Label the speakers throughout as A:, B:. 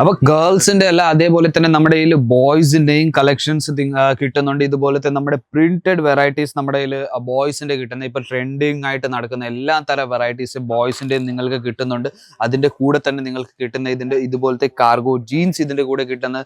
A: അപ്പൊ ഗേൾസിന്റെ അല്ല അതേപോലെ തന്നെ നമ്മുടെ കയ്യിൽ ബോയ്സിന്റെയും കളക്ഷൻസ് കിട്ടുന്നുണ്ട്. ഇതുപോലത്തെ നമ്മുടെ പ്രിന്റഡ് വെറൈറ്റീസ് നമ്മുടെ കയ്യിൽ ബോയ്സിന്റെ കിട്ടുന്ന ഇപ്പൊ ട്രെൻഡിങ് ആയിട്ട് നടക്കുന്ന എല്ലാ തരം വെറൈറ്റീസ് ബോയ്സിന്റെയും നിങ്ങൾക്ക് കിട്ടുന്നുണ്ട്. അതിന്റെ കൂടെ തന്നെ നിങ്ങൾക്ക് കിട്ടുന്ന ഇതിന്റെ ഇതുപോലത്തെ കാർഗോ ജീൻസ് ഇതിന്റെ കൂടെ കിട്ടുന്ന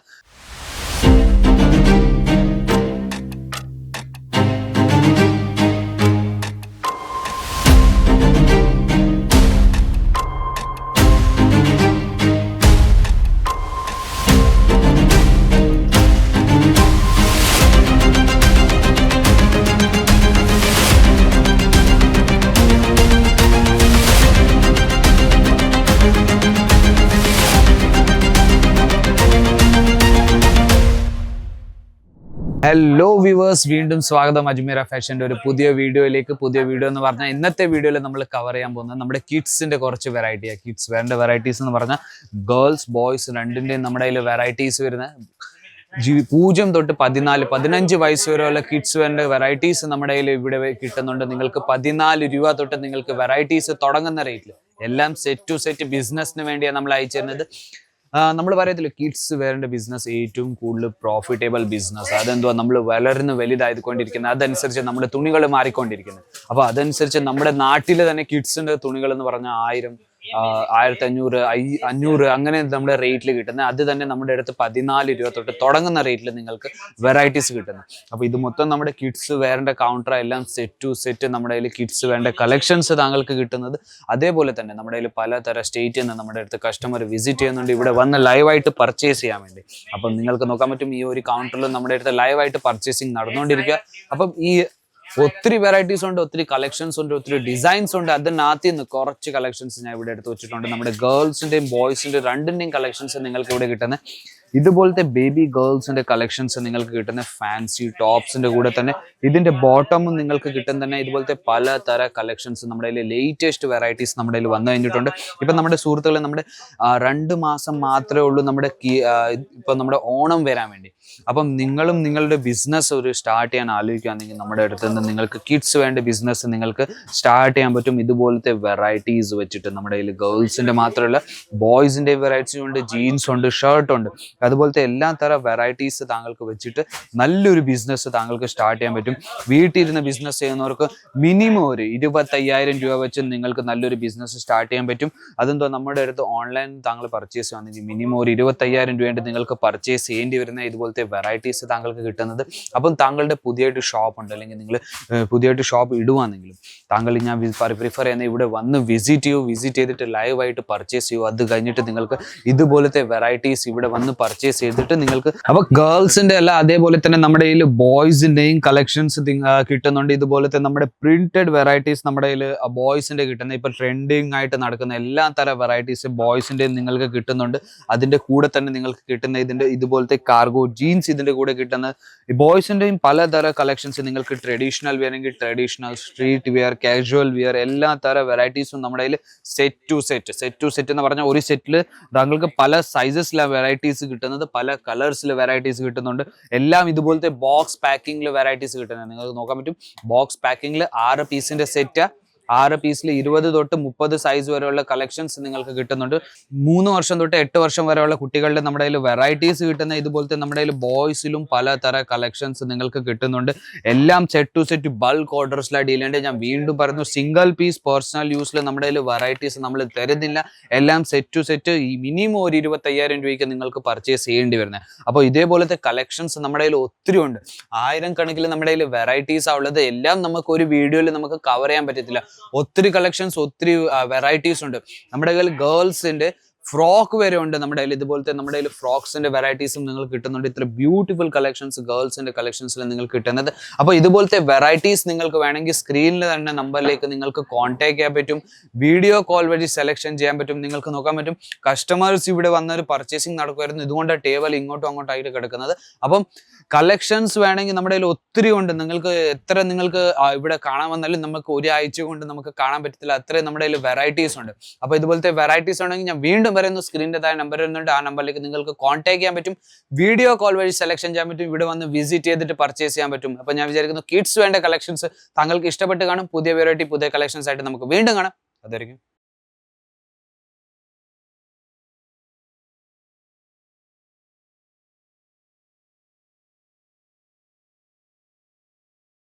A: ഹലോ വ്യൂവേഴ്സ്, വീണ്ടും സ്വാഗതം അജ്മീറ ഫാഷന്റെ ഒരു പുതിയ വീഡിയോ എന്ന് പറഞ്ഞാൽ ഇന്നത്തെ വീഡിയോയിൽ നമ്മൾ കവർ ചെയ്യാൻ പോകുന്നത് നമ്മുടെ കിഡ്സിന്റെ കുറച്ച് വെറൈറ്റിയാണ്. കിഡ്സ് വേണ്ട വെറൈറ്റീസ് എന്ന് പറഞ്ഞാൽ ഗേൾസ് ബോയ്സ് രണ്ടിന്റെയും നമ്മുടെ കയ്യിൽ വെറൈറ്റീസ് വരുന്ന 0 തൊട്ട് 14-15 വയസ്സ് വരെയുള്ള കിഡ്സ് വേണ്ട വെറൈറ്റീസ് നമ്മുടെ കയ്യിൽ ഇവിടെ കിട്ടുന്നുണ്ട്. നിങ്ങൾക്ക് 14 രൂപ തൊട്ട് നിങ്ങൾക്ക് വെറൈറ്റീസ് തുടങ്ങുന്ന റേറ്റിൽ എല്ലാം സെറ്റ് ടു സെറ്റ് ബിസിനസിന് വേണ്ടിയാണ് നമ്മൾ അയച്ചു തരുന്നത്. നമ്മൾ പറയത്തില്ല കിഡ്സ് വെയറിന്റെ ബിസിനസ് ഏറ്റവും കൂടുതൽ പ്രോഫിറ്റബിൾ ബിസിനസ്. അതെന്തുവാ, നമ്മൾ വളർന്ന് വലുതായിക്കൊണ്ടിരിക്കുന്നത്, അതനുസരിച്ച് നമ്മുടെ തുണികൾ മാറിക്കൊണ്ടിരിക്കുന്നത്. അപ്പൊ അതനുസരിച്ച് നമ്മുടെ നാട്ടിൽ തന്നെ കിഡ്സിന്റെ തുണികൾ എന്ന് പറഞ്ഞാൽ 1000, 1500, 500 അങ്ങനെ നമ്മുടെ റേറ്റിൽ കിട്ടുന്നത്. അത് തന്നെ നമ്മുടെ അടുത്ത് 14 രൂപ തൊട്ട് തുടങ്ങുന്ന റേറ്റിൽ നിങ്ങൾക്ക് വെറൈറ്റീസ് കിട്ടുന്നത്. അപ്പൊ ഇത് മൊത്തം നമ്മുടെ കിഡ്സ് വെയറിന്റെ കൗണ്ടർ എല്ലാം സെറ്റ് ടു സെറ്റ് നമ്മുടെ കയ്യിൽ കിഡ്സ് വേണ്ട കളക്ഷൻസ് താങ്കൾക്ക് കിട്ടുന്നത്. അതേപോലെ തന്നെ നമ്മുടെ കയ്യിൽ പലതരം സ്റ്റേറ്റിൽ നിന്ന് നമ്മുടെ അടുത്ത് കസ്റ്റമർ വിസിറ്റ് ചെയ്യുന്നുണ്ട് ഇവിടെ വന്ന് ലൈവായിട്ട് പർച്ചേസ് ചെയ്യാൻ വേണ്ടി. അപ്പം നിങ്ങൾക്ക് നോക്കാൻ പറ്റും ഈ ഒരു കൗണ്ടറിൽ നമ്മുടെ അടുത്ത് ലൈവായിട്ട് പർച്ചേസിങ് നടന്നുകൊണ്ടിരിക്കുക. അപ്പം ഈ ഒത്തിരി വെറൈറ്റീസ് ഉണ്ട്, ഒത്തിരി കളക്ഷൻസ് ഉണ്ട്, ഒത്തിരി ഡിസൈൻസ് ഉണ്ട്. അതിനകത്ത് നിന്ന് കുറച്ച് കളക്ഷൻസ് ഞാൻ ഇവിടെ എടുത്ത് വെച്ചിട്ടുണ്ട്. നമ്മുടെ ഗേൾസിന്റെയും ബോയ്സിന്റെയും രണ്ടിന്റെയും കളക്ഷൻസ് നിങ്ങൾക്ക് ഇവിടെ കിട്ടുന്നത്. ഇതുപോലത്തെ ബേബി ഗേൾസിന്റെ കളക്ഷൻസ് നിങ്ങൾക്ക് കിട്ടുന്ന ഫാൻസി ടോപ്സിന്റെ കൂടെ തന്നെ ഇതിന്റെ ബോട്ടമും നിങ്ങൾക്ക് കിട്ടുന്ന തന്നെ ഇതുപോലത്തെ പലതര കളക്ഷൻസ് നമ്മുടെ കയ്യിൽ ലേറ്റസ്റ്റ് വെറൈറ്റീസ് നമ്മുടെ കയ്യിൽ വന്നു കഴിഞ്ഞിട്ടുണ്ട്. ഇപ്പൊ നമ്മുടെ സുഹൃത്തുക്കളെ നമ്മുടെ 2 മാസം മാത്രമേ ഉള്ളൂ ഇപ്പൊ നമ്മുടെ ഓണം വരാൻ വേണ്ടി. അപ്പം നിങ്ങളും നിങ്ങളുടെ ബിസിനസ് ഒരു സ്റ്റാർട്ട് ചെയ്യാൻ ആലോചിക്കുകയാണെങ്കിൽ നമ്മുടെ അടുത്ത് നിന്ന് നിങ്ങൾക്ക് കിഡ്സ് വേണ്ട ബിസിനസ് നിങ്ങൾക്ക് സ്റ്റാർട്ട് ചെയ്യാൻ പറ്റും. ഇതുപോലത്തെ വെറൈറ്റീസ് വെച്ചിട്ട് നമ്മുടെ കയ്യിൽ ഗേൾസിന്റെ മാത്രമല്ല ബോയ്സിന്റെ വെറൈറ്റീസ് ഉണ്ട്, ജീൻസ് ഉണ്ട്, ഷർട്ട് ഉണ്ട്. അതുപോലത്തെ എല്ലാ തരം വെറൈറ്റീസ് താങ്കൾക്ക് വെച്ചിട്ട് നല്ലൊരു ബിസിനസ് താങ്കൾക്ക് സ്റ്റാർട്ട് ചെയ്യാൻ പറ്റും. വീട്ടിലിരുന്ന് ബിസിനസ് ചെയ്യുന്നവർക്ക് മിനിമം ഒരു 25,000 രൂപ വെച്ച് നിങ്ങൾക്ക് നല്ലൊരു ബിസിനസ് സ്റ്റാർട്ട് ചെയ്യാൻ പറ്റും. അതെന്തോ നമ്മുടെ അടുത്ത് ഓൺലൈൻ താങ്കൾ പർച്ചേസ് ചെയ്യുകയാണെങ്കിൽ മിനിമം ഒരു 25,000 രൂപ നിങ്ങൾക്ക് പർച്ചേസ് ചെയ്യേണ്ടി വരുന്ന ഇതുപോലത്തെ വെറൈറ്റീസ് താങ്കൾക്ക് കിട്ടുന്നത്. അപ്പം താങ്കളുടെ പുതിയതായിട്ട് ഷോപ്പ് ഉണ്ട്, അല്ലെങ്കിൽ നിങ്ങൾ പുതിയതായിട്ട് ഷോപ്പ് ഇടുവാണെങ്കിലും താങ്കൾ ഞാൻ പ്രിഫർ ചെയ്യുന്ന ഇവിടെ വന്ന് വിസിറ്റ് ചെയ്തിട്ട് ലൈവായിട്ട് പർച്ചേസ് ചെയ്യൂ. അത് കഴിഞ്ഞിട്ട് നിങ്ങൾക്ക് ഇതുപോലത്തെ വെറൈറ്റീസ് ഇവിടെ വന്ന് പർച്ചേസ് ചെയ്തിട്ട് നിങ്ങൾക്ക് അപ്പൊ ഗേൾസിന്റെ അല്ല അതേപോലെ തന്നെ നമ്മുടെ കയ്യിൽ ബോയ്സിന്റെയും കളക്ഷൻസ് കിട്ടുന്നുണ്ട്. ഇതുപോലത്തെ നമ്മുടെ പ്രിന്റഡ് വെറൈറ്റീസ് നമ്മുടെ കയ്യിൽ ബോയ്സിന്റെ കിട്ടുന്ന ഇപ്പൊ ട്രെൻഡിങ് ആയിട്ട് നടക്കുന്ന എല്ലാ തരം വെറൈറ്റീസ് ബോയ്സിന്റെയും നിങ്ങൾക്ക് കിട്ടുന്നുണ്ട്. അതിന്റെ കൂടെ തന്നെ നിങ്ങൾക്ക് കിട്ടുന്ന ഇതിന്റെ ഇതുപോലത്തെ കാർഗോ ജീൻസ് ഇതിന്റെ കൂടെ കിട്ടുന്ന ബോയ്സിന്റെയും പലതരം കളക്ഷൻസ് നിങ്ങൾക്ക് ട്രഡീഷണൽ വെയർ എങ്കിൽ traditional, street wear, casual wear എല്ലാ തരം വെറൈറ്റീസും നമ്മുടെ കയ്യിൽ സെറ്റ് ടു സെറ്റ് എന്ന് പറഞ്ഞാൽ ഒരു സെറ്റിൽ താങ്കൾക്ക് പല സൈസസിലെ വെറൈറ്റീസ് കിട്ടുന്നത്, പല കളേഴ്സിൽ വെറൈറ്റീസ് കിട്ടുന്നുണ്ട്. എല്ലാം ഇതുപോലത്തെ ബോക്സ് പാക്കിംഗിൽ വെറൈറ്റീസ് കിട്ടുന്നത്. നിങ്ങൾക്ക് നോക്കാൻ പറ്റും ബോക്സ് പാക്കിംഗിൽ 6 പീസിന്റെ സെറ്റ്, 6 പീസിൽ 20 തൊട്ട് 30 സൈസ് വരെയുള്ള കളക്ഷൻസ് നിങ്ങൾക്ക് കിട്ടുന്നുണ്ട്. 3 വർഷം തൊട്ട് 8 വർഷം വരെയുള്ള കുട്ടികളുടെ നമ്മുടെ കയ്യിൽ വെറൈറ്റീസ് കിട്ടുന്ന ഇതുപോലത്തെ നമ്മുടെ കയ്യിൽ ബോയ്സിലും പലതര കളക്ഷൻസ് നിങ്ങൾക്ക് കിട്ടുന്നുണ്ട്. എല്ലാം സെറ്റ് ടു സെറ്റ് ബൾക്ക് ഓർഡേഴ്സിലാണ് ഡീൽ ചെയ്യേണ്ടത്. ഞാൻ വീണ്ടും പറഞ്ഞു, സിംഗിൾ പീസ് പേഴ്സണൽ യൂസിൽ നമ്മുടെ കയ്യിൽ വെറൈറ്റീസ് നമ്മൾ തരുന്നില്ല. എല്ലാം സെറ്റ് ടു സെറ്റ് ഈ മിനിമം ഒരു 25,000 രൂപയ്ക്ക് നിങ്ങൾക്ക് പർച്ചേസ് ചെയ്യേണ്ടി വരുന്നത്. അപ്പോൾ ഇതേപോലത്തെ കളക്ഷൻസ് നമ്മുടെ കയ്യിൽ ഒത്തിരി ഉണ്ട്. 1000 കണക്കിൽ നമ്മുടെ കയ്യിൽ വെറൈറ്റീസ് ഉള്ളത്. എല്ലാം നമുക്ക് ഒരു വീഡിയോയിൽ നമുക്ക് കവർ ചെയ്യാൻ പറ്റത്തില്ല. ഒത്തിരി കളക്ഷൻസ്, ഒത്തിരി വെറൈറ്റീസ് ഉണ്ട്. നമ്മുടെ കയ്യിൽ ഗേൾസിന്റെ ഫ്രോക്ക് വരെ ഉണ്ട്. നമ്മുടെ കയ്യിൽ ഇതുപോലത്തെ നമ്മുടെ കയ്യിൽ ഫ്രോക്സിന്റെ വെറൈറ്റീസും നിങ്ങൾക്ക് കിട്ടുന്നുണ്ട്. ഇത്ര ബ്യൂട്ടിഫുൾ കളക്ഷൻസ് ഗേൾസിന്റെ കളക്ഷൻസിൽ നിങ്ങൾക്ക് കിട്ടുന്നത്. അപ്പോൾ ഇതുപോലത്തെ വെറൈറ്റീസ് നിങ്ങൾക്ക് വേണമെങ്കിൽ സ്ക്രീനിൽ തന്നെ നമ്പറിലേക്ക് നിങ്ങൾക്ക് കോൺടാക്ട് ചെയ്യാൻ പറ്റും. വീഡിയോ കോൾ വഴി സെലക്ഷൻ ചെയ്യാൻ പറ്റും. നിങ്ങൾക്ക് നോക്കാൻ പറ്റും കസ്റ്റമേഴ്സ് ഇവിടെ വന്നൊരു പർച്ചേസിങ് നടക്കുമായിരുന്നു. ഇതുകൊണ്ടാണ് ടേബിൾ ഇങ്ങോട്ടും അങ്ങോട്ടായിട്ട് കിടക്കുന്നത്. അപ്പം കളക്ഷൻസ് വേണമെങ്കിൽ നമ്മുടെ കയ്യിൽ ഒത്തിരി ഉണ്ട്. നിങ്ങൾക്ക് എത്ര നിങ്ങൾക്ക് ഇവിടെ കാണാൻ വന്നാലും നമുക്ക് ഒരാഴ്ച കൊണ്ട് നമുക്ക് കാണാൻ പറ്റത്തില്ല, അത്രയും നമ്മുടെ കയ്യിൽ വെറൈറ്റീസ് ഉണ്ട്. അപ്പോൾ ഇതുപോലത്തെ വെറൈറ്റീസ് ഉണ്ടെങ്കിൽ ഞാൻ വീണ്ടും പറയുന്നു, സ്ക്രീനിന്റെ താഴെ നമ്പർ വരുന്നുണ്ട്. ആ നമ്പറിലേക്ക് നിങ്ങൾക്ക് കോൺടാക്ട് ചെയ്യാൻ പറ്റും. വീഡിയോ കോൾ വഴി സെലക്ഷൻ ചെയ്യാൻ പറ്റും. ഇവിടെ വന്ന് വിസിറ്റ് ചെയ്തിട്ട് പർച്ചേസ് ചെയ്യാൻ പറ്റും. അപ്പോൾ ഞാൻ വിചാരിക്കുന്നു കിഡ്സ് വേണ്ട കളക്ഷൻസ് താങ്കൾക്ക് ഇഷ്ടപ്പെട്ട് കാണും. പുതിയ വെറൈറ്റി, പുതിയ കളക്ഷൻസ് ആയിട്ട് നമുക്ക് വീണ്ടും കാണാം. അതായിരിക്കും.